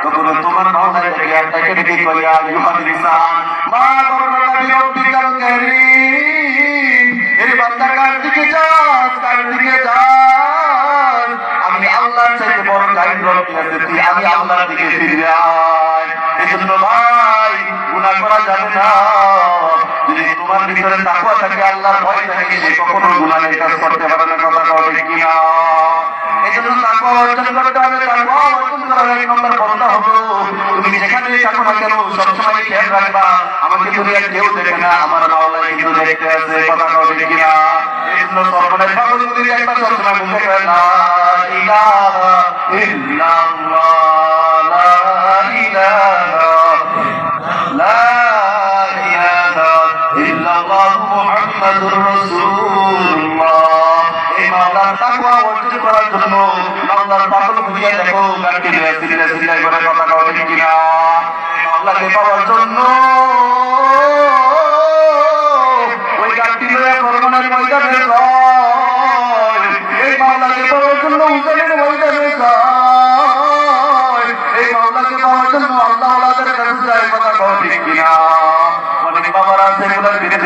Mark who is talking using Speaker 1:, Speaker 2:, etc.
Speaker 1: তখন তোমার মাওলা থেকে আপনাকে ডেকে কই আইয়ুহাল ইনসান মা গররাকা বিরব্বিকাল কারীম। এর বান্দা কার দিকে যাস, কার দিকে যাস? আমি আল্লাহর চাইতে বড় গাইড রব্বি আছে, তুই আমি আল্লাহর দিকে ফিরে আয়। এজন্য ভাই গুনাহ করা যাবে না। যদি তোমার ভিতরে তাকওয়া থাকে, আল্লাহর ভয় থাকে, সে কখনো গুনাহের কাজ করতে পারে না। কথা কও ঠিক কিনা? এজন্য তাকওয়া অর্জন করতে হবে। তাকওয়া অর্জন করার এক নম্বর পন্থা হলো, তুমি যেখানে থাকো না কেন সবসময় খেয়াল রাখবা, আমাকে দুনিয়ার কেউ দেখে না, আমার মাওলা কিন্তু দেখতে আছে। কথা কও ঠিক কিনা? এজন্য সর্বদাই পাগল তুমি একবার সবসময় মুখে কয় লা ইলাহা ইল্লাল্লাহ, লা ইলাহা লা ইলাহা ইল্লাল্লাহু মুহাম্মাদুর রাসূলুল্লাহ। এই মাওলার তাকওয়া অর্জন করার জন্য মাওলার পাগল বুঝিয়ে দেখো, গানটি সিল্লা সিল্লা করে কথা কও ঠিক কিনা? এই মাওলাকে পাওয়ার জন্য ওই গানটি লয়ে ফরমানের ময়দানে যায়। এই মাওলাকে পাওয়ার জন্য উজানের ময়দানে যায়। এই মাওলাকে পাওয়ার জন্য আল্লাহ ওয়ালাদের কাছে যায়। কথা কও ঠিক কিনা? অনেক বাবারা সেগুলোর ভিতরে